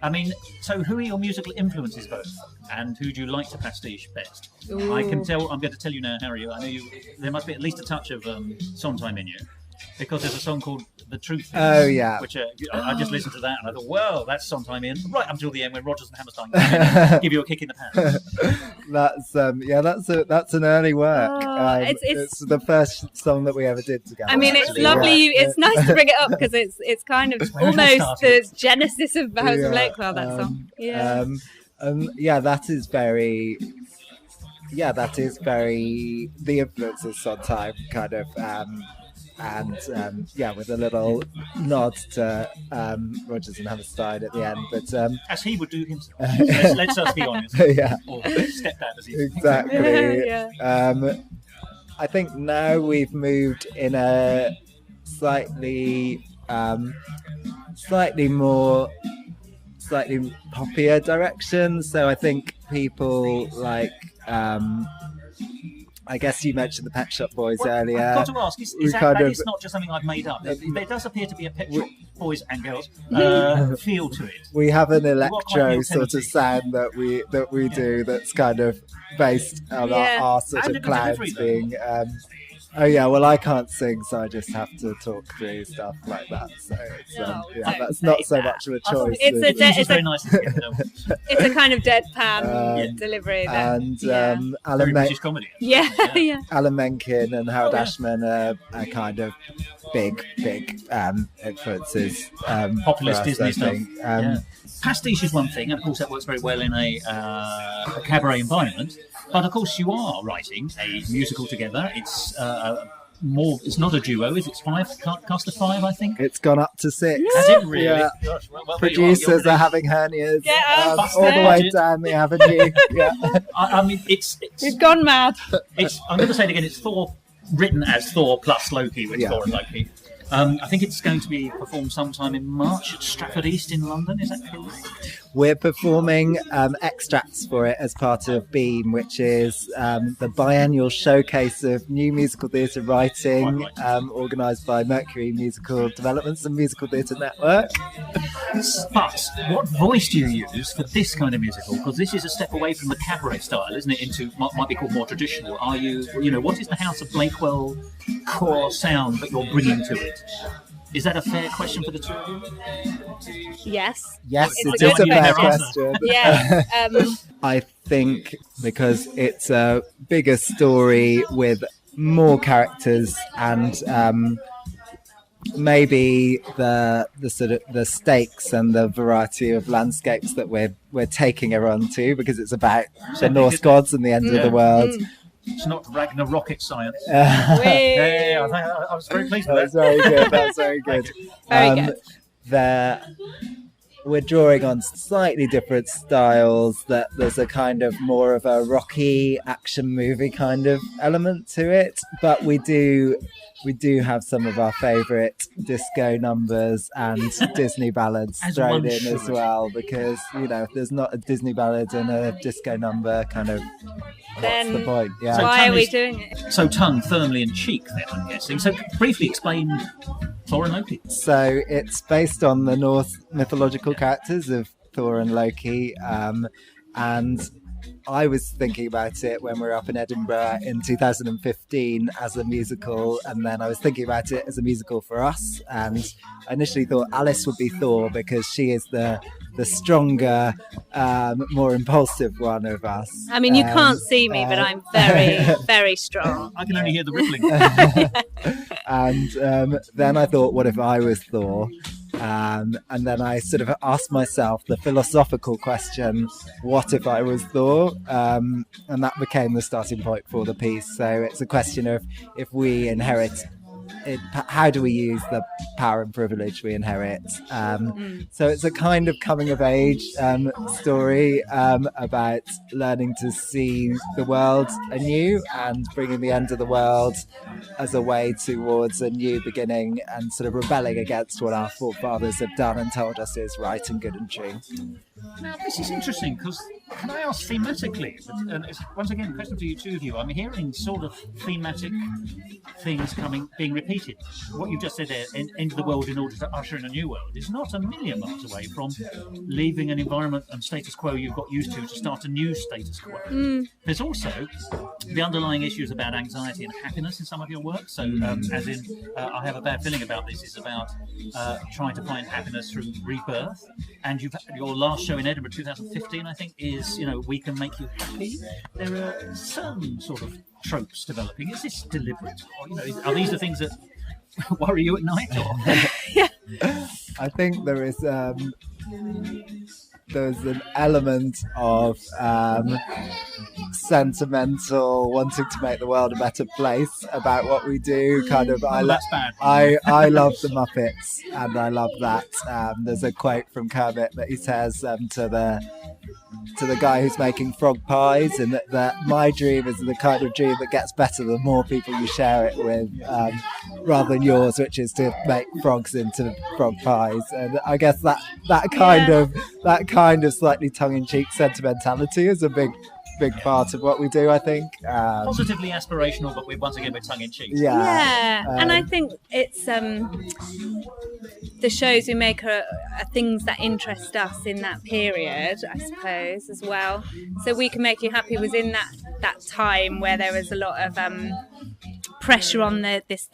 Speaker 1: I mean, so who are your musical influences both, and who do you like to pastiche best?
Speaker 4: Ooh.
Speaker 1: I can tell. I'm going to tell you now, Harry. I know there must be at least a touch of Sondheim in you, because there's a song called "The Truth Is,"
Speaker 3: Oh yeah.
Speaker 1: which I just listened to that and I thought, well, that's Sondheim in right up until the end when Rodgers and Hammerstein give you a kick in the pants.
Speaker 3: That's an early work.
Speaker 4: It's
Speaker 3: the first song that we ever did together.
Speaker 4: I mean, it's
Speaker 3: actually.
Speaker 4: lovely. It's nice to bring it up, because it's kind of
Speaker 1: where it all
Speaker 4: almost
Speaker 1: started.
Speaker 4: the genesis of House of Lakewell, that song.
Speaker 3: That is very. Yeah, that is very. The influence is Sondheim, kind of. With a little nod to Rodgers and Hammerstein at the end, but
Speaker 1: As he would do himself. Let's us be honest.
Speaker 3: yeah,
Speaker 1: Or stepdad, as he
Speaker 3: exactly.
Speaker 4: Yeah.
Speaker 3: I think now we've moved in a slightly poppier direction. So I think people like. I guess you mentioned the Pet Shop Boys earlier.
Speaker 1: I've got to ask, is that is not just something I've made up. There does appear to be a Pet Shop Boys and girls feel to it.
Speaker 3: We have an
Speaker 1: quite
Speaker 3: electro
Speaker 1: the
Speaker 3: sort of
Speaker 1: alternative.
Speaker 3: sound that we do that's kind of based on our sort
Speaker 1: And
Speaker 3: of
Speaker 1: a bit of
Speaker 3: clowns
Speaker 1: everything.
Speaker 3: being. Well, I can't sing, so I just have to talk through stuff like that. So it's,
Speaker 4: don't
Speaker 3: that's not
Speaker 4: say
Speaker 3: so
Speaker 4: that.
Speaker 3: much of a
Speaker 1: I thought
Speaker 3: choice.
Speaker 4: It's
Speaker 1: very nice to get to know.
Speaker 4: It's a kind of deadpan delivery.
Speaker 3: and
Speaker 1: Very
Speaker 3: Alan,
Speaker 1: British comedy.
Speaker 4: Yeah.
Speaker 3: Alan Menken and Harold
Speaker 1: Oh, yeah.
Speaker 3: Ashman are kind of big influences.
Speaker 1: Populist
Speaker 3: for us,
Speaker 1: Disney
Speaker 3: I
Speaker 1: stuff.
Speaker 3: think.
Speaker 1: Pastiche is one thing, and of course that works very well in a cabaret environment. But of course you are writing a musical together. It's it's not a duo, is it? It's cast of five, I think.
Speaker 3: It's gone up to 6.
Speaker 1: Has it really?
Speaker 3: Yeah.
Speaker 1: Gosh, well,
Speaker 3: Producers are having hernias
Speaker 4: Get out,
Speaker 3: all the way
Speaker 1: budget.
Speaker 3: down the avenue. Yeah.
Speaker 1: I mean, it's
Speaker 4: We've gone mad.
Speaker 1: I'm going to say it again. It's Thor written as Thor plus Loki, which
Speaker 3: Yeah.
Speaker 1: Thor and Loki. I think it's going to be performed sometime in March at Stratford East in London. Is that correct?
Speaker 3: We're performing extracts for it as part of BEAM, which is the biennial showcase of new musical theatre writing, organised by Mercury Musical Developments and Musical Theatre Network.
Speaker 1: But what voice do you use for this kind of musical? Because this is a step away from the cabaret style, isn't it, into what might be called more traditional. Are you, what is the House of Blakewell core sound that you're bringing to it? Is that a fair question for the two of you?
Speaker 4: Yes.
Speaker 3: Yes,
Speaker 4: It's
Speaker 3: it's
Speaker 4: a
Speaker 3: a
Speaker 4: good
Speaker 3: fair
Speaker 1: question.
Speaker 3: question.
Speaker 4: Yeah.
Speaker 3: I think because it's a bigger story with more characters and maybe the sort of the stakes and the variety of landscapes that we're taking everyone to, because it's about the Norse gods and the end of the world.
Speaker 1: It's not Ragnarok science.
Speaker 4: Hey.
Speaker 1: I was very pleased with that.
Speaker 3: That's very good.
Speaker 4: Very good.
Speaker 3: We're drawing on slightly different styles. That there's a kind of more of a rocky action movie kind of element to it, but we do have some of our favourite disco numbers and Disney ballads thrown in as well, because if there's not a Disney ballad and a disco number, kind of
Speaker 4: Then
Speaker 3: what's the point? Yeah.
Speaker 1: So
Speaker 4: why are we
Speaker 1: is-
Speaker 4: doing it?
Speaker 1: So tongue firmly in cheek then, I'm guessing. So briefly explain Thor and Loki.
Speaker 3: So it's based on the Norse mythological characters of Thor and Loki, and I was thinking about it when we were up in Edinburgh in 2015 as a musical, and then I was thinking about it as a musical for us, and I initially thought Alice would be Thor because she is the stronger, more impulsive one of us.
Speaker 4: I mean, you can't see me, but I'm very, very strong.
Speaker 1: I can only hear the rippling.
Speaker 3: And then I thought, what if I was Thor? And then I sort of asked myself the philosophical question, what if I was Thor? And that became the starting point for the piece. So it's a question of, if we inherit it, how do we use the power and privilege we inherit? So it's a kind of coming of age story about learning to see the world anew and bringing the end of the world as a way towards a new beginning, and sort of rebelling against what our forefathers have done and told us is right and good and true.
Speaker 1: Now, this is interesting because, can I ask thematically, and it's, once again, a question to you two of you, I'm hearing sort of thematic things being repeated. What you've just said there, end of the world in order to usher in a new world, is not a million miles away from leaving an environment and status quo you've got used to start a new status quo. There's also the underlying issues about anxiety and happiness in some of your work. So, as in, I have a bad feeling about this, is about trying to find happiness through rebirth. And your last show in Edinburgh, 2015, I think, is, We Can Make You Happy. There are some sort of tropes developing. Is this deliberate? Or, are these the things that worry you at night? Or?
Speaker 3: I think there's an element of sentimental wanting to make the world a better place about what we do.
Speaker 1: That's bad.
Speaker 3: I love the Muppets, and I love that. There's a quote from Kermit that he says to the guy who's making frog pies, and that my dream is the kind of dream that gets better the more people you share it with, rather than yours, which is to make frogs into frog pies. And I guess that kind of slightly tongue-in-cheek sentimentality is a big part of what we do, I think.
Speaker 1: Positively aspirational, but once again with tongue-in-cheek.
Speaker 4: Yeah, and I think it's the shows we make are things that interest us in that period, I suppose, as well. So We Can Make You Happy was in that time where there was a lot of pressure on this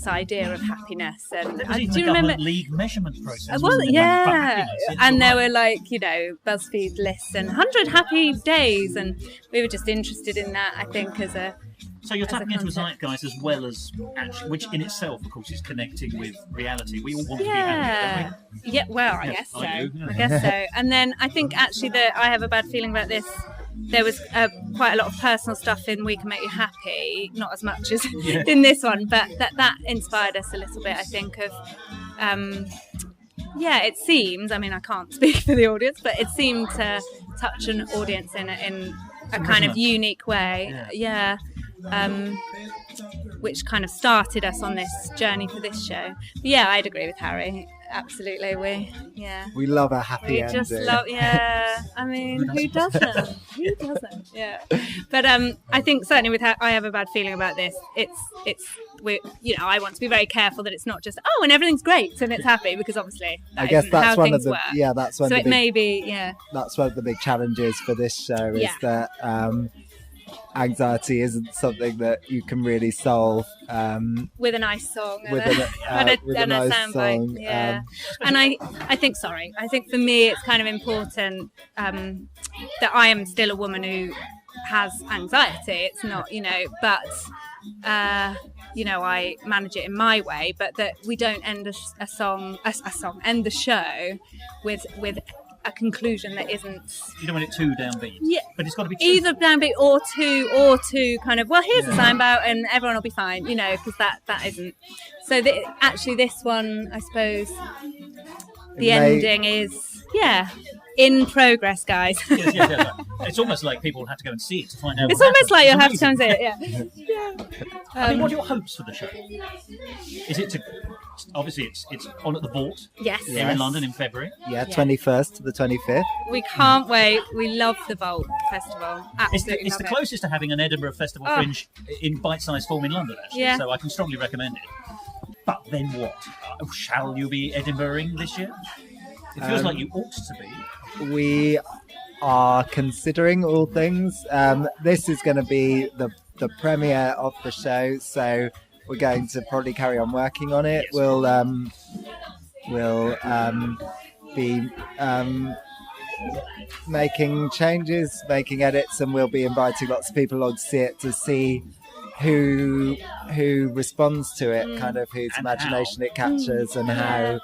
Speaker 4: idea of happiness. And
Speaker 1: There was even
Speaker 4: do you
Speaker 1: a
Speaker 4: remember?
Speaker 1: government league measurement process.
Speaker 4: Well,
Speaker 1: wasn't it?
Speaker 4: yeah,
Speaker 1: It's
Speaker 4: and there
Speaker 1: right.
Speaker 4: were BuzzFeed lists and 100 happy days, and we were just interested in that, I think, as a.
Speaker 1: So you're tapping into a
Speaker 4: concept.
Speaker 1: zeitgeist as well as actually, which in itself, of course, is connecting with reality. We all want to be happy, don't we?
Speaker 4: Yeah, well, I
Speaker 1: Yes,
Speaker 4: guess so.
Speaker 1: I do.
Speaker 4: I guess so. And then I think actually that I have a bad feeling about this. There was quite a lot of personal stuff in We Can Make You Happy, not as much as in this one, but that inspired us a little bit, I think, of... it seems, I mean, I can't speak for the audience, but it seemed to touch an audience in a kind of unique way. Yeah. which kind of started us on this journey for this show. But yeah, I'd agree with Harry. Absolutely,
Speaker 3: we love a happy
Speaker 4: we
Speaker 3: ending.
Speaker 4: just love, I mean, who doesn't? Who doesn't? Yeah. But I think certainly with I have a bad feeling about this. I want to be very careful that it's not just and everything's great and it's happy, because obviously
Speaker 3: I guess that's
Speaker 4: how
Speaker 3: one of
Speaker 4: things
Speaker 3: the
Speaker 4: work.
Speaker 3: that's one
Speaker 4: so
Speaker 3: of
Speaker 4: it
Speaker 3: the big,
Speaker 4: may be
Speaker 3: that's one of the big challenges for this show is that anxiety isn't something that you can really solve
Speaker 4: with a nice song
Speaker 3: with
Speaker 4: and a
Speaker 3: nice
Speaker 4: soundbite.
Speaker 3: song.
Speaker 4: Yeah. And I think for me it's kind of important that I am still a woman who has anxiety. It's not, but I manage it in my way, but that we don't end end the show with a conclusion that isn't.
Speaker 1: You don't want it too downbeat.
Speaker 4: Yeah,
Speaker 1: but it's got to be
Speaker 4: either downbeat or too kind of, well, here's the soundbite and everyone will be fine, because that isn't. So actually, this one, I suppose, the ending is in progress, guys.
Speaker 1: Yes. It's almost like people have to go and see it to find out.
Speaker 4: It's almost like you'll have to come and see it. Yeah.
Speaker 1: I mean, what are your hopes for the show? Is it to? Obviously, it's on at the Vault.
Speaker 4: Yes.
Speaker 1: Here in London in February.
Speaker 3: 21st to the 25th.
Speaker 4: We can't wait. We love the Vault Festival. Absolutely
Speaker 1: It's the closest to having an Edinburgh Festival Fringe in bite-sized form in London, actually.
Speaker 4: Yeah.
Speaker 1: So I can strongly recommend it. But then what? Shall you be Edinburghing this year? It feels like you ought to be.
Speaker 3: We are considering all things. This is going to be the premiere of the show, so we're going to probably carry on working on it.
Speaker 1: Yes.
Speaker 3: We'll be making changes, making edits, and we'll be inviting lots of people along to see it, to see who responds to it, kind of whose imagination it captures, and how.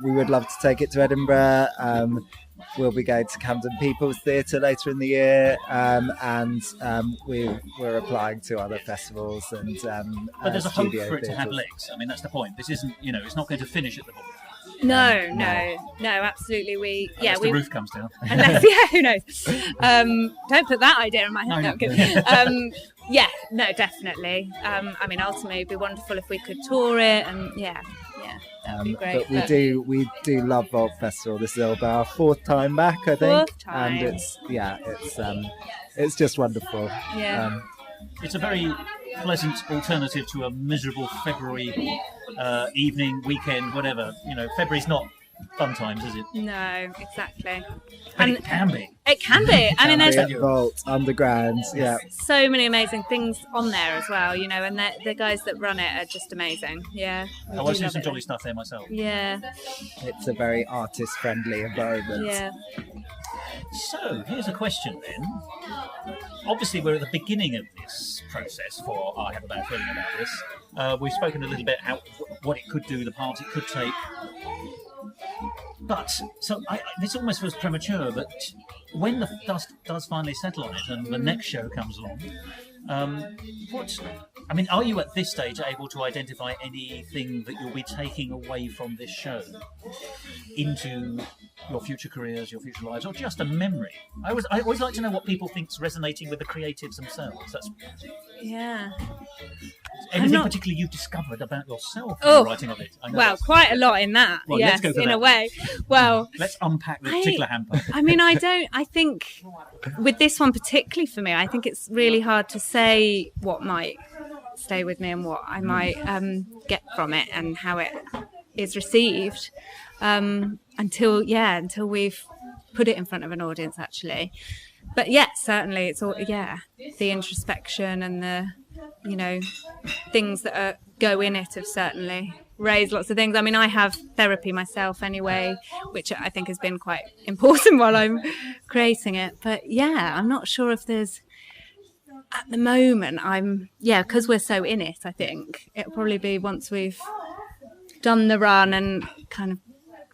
Speaker 3: We would love to take it to Edinburgh. We'll be going to Camden People's Theatre later in the year, and we're applying to other festivals and.
Speaker 1: But there's a hope
Speaker 3: studio
Speaker 1: for it to have
Speaker 3: theatres.
Speaker 1: legs. I mean, that's the point. This isn't, it's not going to finish at the Vault.
Speaker 4: No, absolutely.
Speaker 1: Unless the roof comes down.
Speaker 4: Unless, who knows? Don't put that idea in my head. No, I'm kidding. No, definitely. I mean, ultimately, it'd be wonderful if we could tour it, and that would be great.
Speaker 3: But we do love Vault Festival. This is our fourth time back, I think,
Speaker 4: Fourth time.
Speaker 3: and it's just wonderful.
Speaker 4: Yeah.
Speaker 1: It's a very pleasant alternative to a miserable February evening, weekend, whatever. February's not fun times, is it?
Speaker 4: No, exactly.
Speaker 1: But it can be.
Speaker 4: It can be. I mean, there's
Speaker 3: Vault, Underground,
Speaker 4: so many amazing things on there as well, and the guys that run it are just amazing. Yeah.
Speaker 1: I've seen some jolly stuff there myself.
Speaker 4: Yeah.
Speaker 3: It's a very artist-friendly environment.
Speaker 4: Yeah.
Speaker 1: So, here's a question then. Obviously, we're at the beginning of this process for I Have a Bad Feeling About This. We've spoken a little bit what it could do, the part it could take. But, this almost feels premature, but when the dust does finally settle on it and the next show comes along, are you at this stage able to identify anything that you'll be taking away from this show into your future careers, your future lives, or just a memory? I always like to know what people think's resonating with the creatives themselves. Anything particularly you've discovered about yourself in the writing of it?
Speaker 4: Well, quite a lot in that.
Speaker 1: Well,
Speaker 4: yes,
Speaker 1: let's go for
Speaker 4: in
Speaker 1: that.
Speaker 4: a way. Well,
Speaker 1: let's unpack the particular hamper.
Speaker 4: I mean, I think with this one particularly for me, I think it's really hard to say what might stay with me and what I might get from it and how it is received until we've put it in front of an audience, actually. But certainly it's all the introspection and the things that go in it have certainly raised lots of things. I mean, I have therapy myself anyway, which I think has been quite important while I'm creating it. But I'm not sure if there's, at the moment, because we're so in it, I think it'll probably be once we've done the run and kind of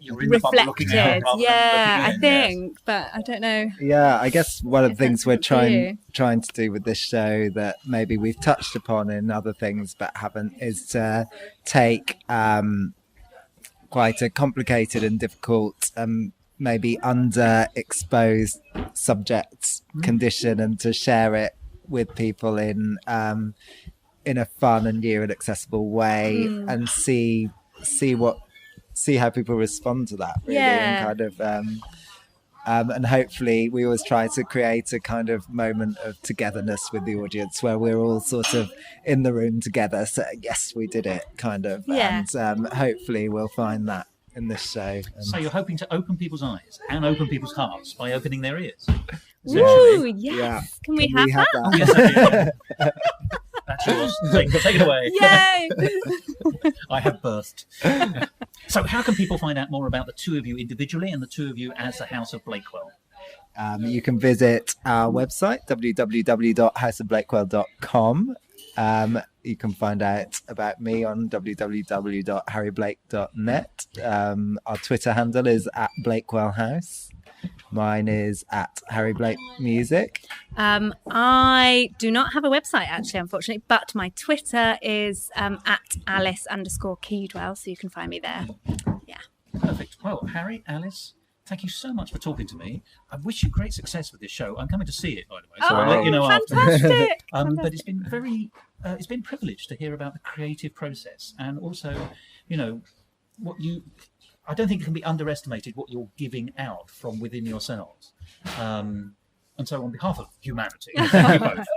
Speaker 4: reflected. I think, but I don't know.
Speaker 3: I guess one of the things we're trying to do with this show that maybe we've touched upon in other things but haven't is to take quite a complicated and difficult maybe underexposed subject condition and to share it with people in in a fun and new and accessible way, and see how people respond to that, really.
Speaker 4: Yeah.
Speaker 3: And kind of and hopefully we always try to create a kind of moment of togetherness with the audience where we're all sort of in the room together, so yes, we did it, kind of.
Speaker 4: Yeah.
Speaker 3: And hopefully we'll find that in this show.
Speaker 1: So you're hoping to open people's eyes and open people's hearts by opening their ears.
Speaker 4: Ooh, yes.
Speaker 3: Yeah.
Speaker 4: Can we have that?
Speaker 1: Oh, yes, I do, yeah. That's yours. Take it away.
Speaker 4: Yay!
Speaker 1: I have birthed. So how can people find out more about the two of you individually and the two of you as the House of Blakewell?
Speaker 3: You can visit our website, www.houseofblakewell.com. You can find out about me on www.harryblake.net. Our Twitter handle is @BlakewellHouse. Mine is @HarryBlakeMusic.
Speaker 4: I do not have a website, actually, unfortunately, but my Twitter is @Alice_Keedwell, so you can find me there. Yeah.
Speaker 1: Perfect. Well, Harry, Alice, thank you so much for talking to me. I wish you great success with this show. I'm coming to see it, by the way, so I'll let you know after.
Speaker 4: Fantastic!
Speaker 1: But it's been it's been a privilege to hear about the creative process, and also, I don't think it can be underestimated what you're giving out from within yourselves. And so on behalf of humanity, thank you both.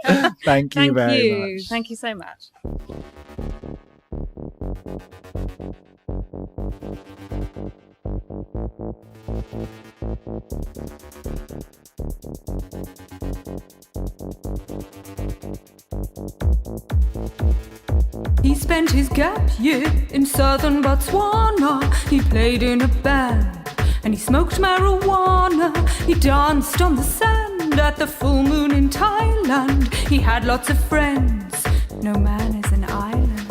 Speaker 3: Thank you very much.
Speaker 4: Thank you so much.
Speaker 2: He spent his gap year in southern Botswana. He played in a band and he smoked marijuana. He danced on the sand at the full moon in Thailand. He had lots of friends, no man is an island.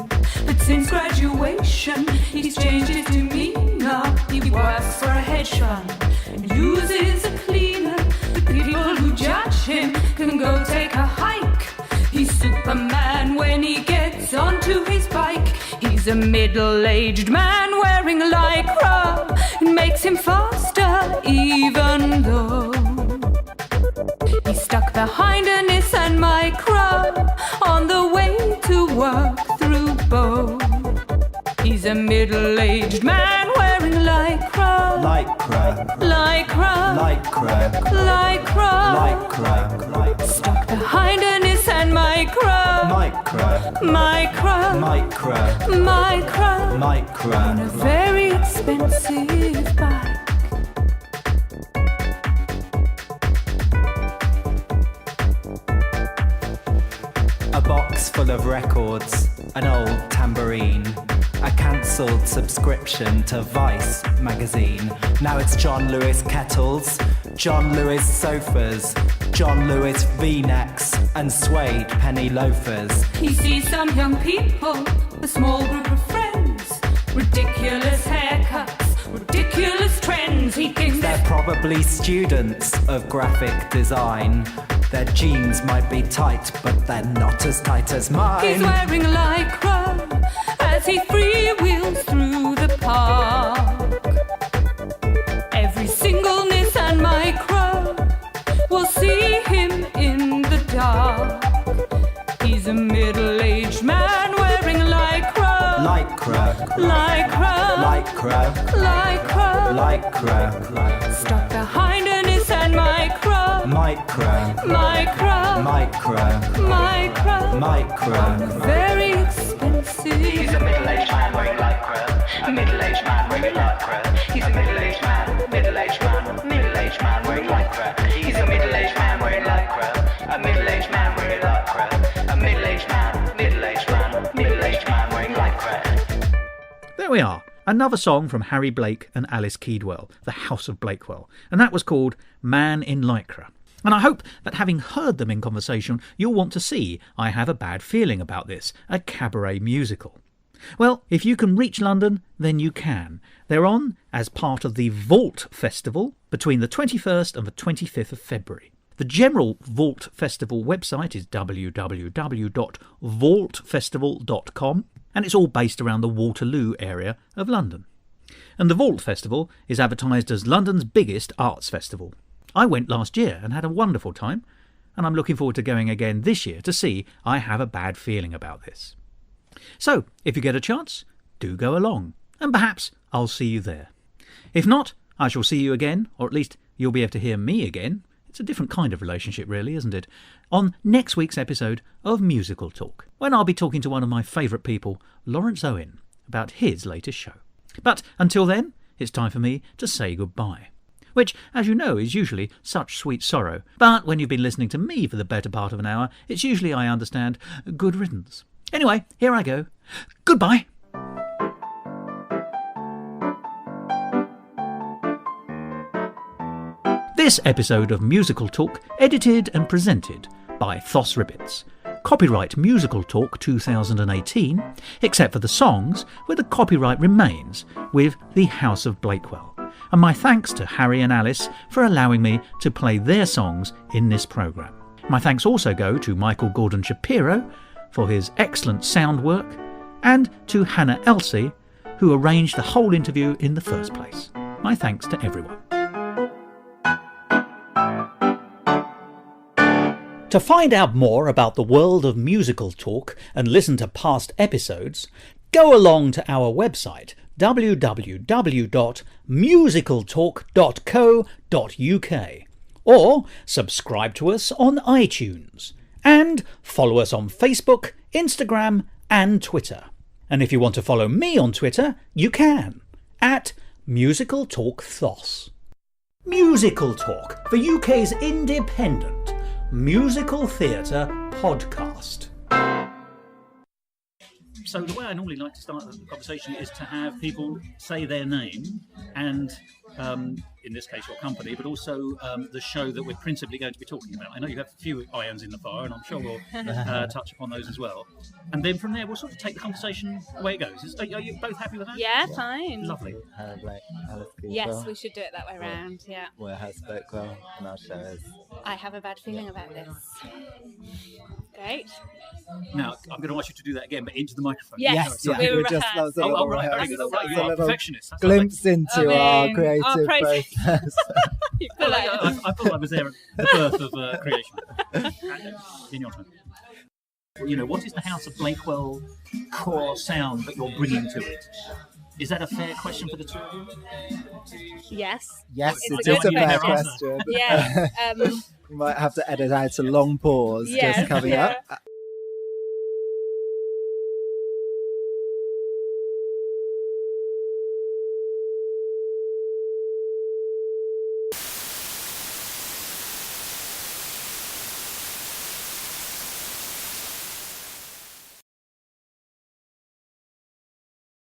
Speaker 2: But since graduation, he's changed his demeanor. He works for a hedge fund and uses a cleaner. The people who judge him can go take a hike. He's Superman when he gets onto his bike. He's a middle-aged man wearing lycra. It makes him faster, even though he's stuck behind a Nissan Micra on the way to work through Bow. He's a middle-aged man wearing lycra.
Speaker 3: Lycra.
Speaker 2: Lycra.
Speaker 3: Lycra.
Speaker 2: Lycra.
Speaker 3: Lycra.
Speaker 2: Stuck behind a Nissan Micra.
Speaker 3: Micra.
Speaker 2: Micra.
Speaker 3: Micra.
Speaker 2: Micra.
Speaker 3: Micra.
Speaker 2: On a very expensive bike.
Speaker 3: A box full of records, an old tambourine, a cancelled subscription to Vice magazine. Now it's John Lewis kettles, John Lewis sofas, John Lewis V-necks and suede penny loafers.
Speaker 2: He sees some young people, a small group of friends, ridiculous haircuts, ridiculous trends. He thinks
Speaker 3: They're probably students of graphic design. Their jeans might be tight, but they're not as tight as mine.
Speaker 2: he's wearing lycra as he freewheels through the park. Every single Nissan Micra will see him in the dark. He's a middle-aged man wearing lycra.
Speaker 3: Lycra.
Speaker 2: Lycra.
Speaker 3: Lycra.
Speaker 2: Lycra.
Speaker 3: Lycra.
Speaker 2: Stuck behind a Nissan Micra.
Speaker 3: Micra.
Speaker 2: Micra.
Speaker 3: Micra.
Speaker 2: Micra.
Speaker 3: Micra.
Speaker 2: Very expensive.
Speaker 5: He's a middle-aged man wearing lycra. A middle-aged man wearing lycra. He's a middle-aged man, middle-aged man, middle-aged man wearing lycra. He's a middle-aged man wearing lycra. A middle-aged man wearing lycra. A middle-aged man, middle-aged man, middle-aged man wearing lycra.
Speaker 1: There we are. Another song from Harry Blake and Alice Keedwell, the House of Blakewell, and that was called Man in Lycra. And I hope that having heard them in conversation, you'll want to see I Have a Bad Feeling About This, a cabaret musical. Well, if you can reach London, then you can. They're on as part of the Vault Festival between the 21st and the 25th of February. The general Vault Festival website is www.vaultfestival.com, and it's all based around the Waterloo area of London. And the Vault Festival is advertised as London's biggest arts festival. I went last year and had a wonderful time. and I'm looking forward to going again this year to see I have a bad feeling about this. So, if you get a chance, do go along, and perhaps I'll see you there. If not, I shall see you again, or at least you'll be able to hear me again. It's a different kind of relationship, really, isn't it? On next week's episode of Musical Talk, when I'll be talking to one of my favourite people, Lawrence Owen, about his latest show. But until then, it's time for me to say goodbye. Which, as you know, is usually such sweet sorrow. But when you've been listening to me for the better part of an hour, it's usually, I understand, good riddance. Anyway, here I go. Goodbye. This episode of Musical Talk, edited and presented by Thos Ribbits. Copyright Musical Talk 2018, except for the songs, where the copyright remains with the House of Blakewell. And my thanks to Harry and Alice for allowing me to play their songs in this programme. My thanks also go to Michael Gordon Shapiro for his excellent sound work, and to Hannah Elsey, who arranged the whole interview in the first place. My thanks to everyone. To find out more about the world of Musical Talk and listen to past episodes, go along to our website www.musicaltalk.co.uk or subscribe to us on iTunes and follow us on Facebook, Instagram and Twitter. And if you want to follow me on Twitter, you can at Musical Talk Thos. Musical Talk, the UK's independent musical theatre podcast. So the way I normally like to start the conversation is to have people say their name and, in this case, your company, but also the show that we're principally going to be talking about. I know you have a few irons in the fire, and I'm sure we'll touch upon those as well. And then from there, we'll sort of take the conversation the way it goes. Are you both happy with that?
Speaker 4: Yeah, fine.
Speaker 1: Lovely.
Speaker 4: Yes, we should do it that way round, yeah.
Speaker 3: We're House Blakewell, and our show is...
Speaker 4: I have a bad feeling about this. Great.
Speaker 1: Now, I'm going to ask you to do that again, but into the microphone.
Speaker 4: Yes,
Speaker 3: yeah,
Speaker 4: we were
Speaker 3: that was a little
Speaker 1: right, very good.
Speaker 3: rehearsal.
Speaker 1: Right, you are a perfectionist. That's
Speaker 3: Glimpse into our creative
Speaker 4: process.
Speaker 3: process.
Speaker 1: I thought I was there at the birth of creation. In your time. You know, what is the House of Blakewell core sound that you're bringing to it? Is that a fair question for the two of you?
Speaker 4: Yes.
Speaker 3: Yes,
Speaker 4: It's
Speaker 3: it is
Speaker 4: a
Speaker 3: a
Speaker 4: good
Speaker 3: fair
Speaker 1: question.
Speaker 3: question.
Speaker 4: Yeah.
Speaker 3: We might have to edit out a long pause
Speaker 4: Yes,
Speaker 3: just coming
Speaker 4: yeah.
Speaker 3: up.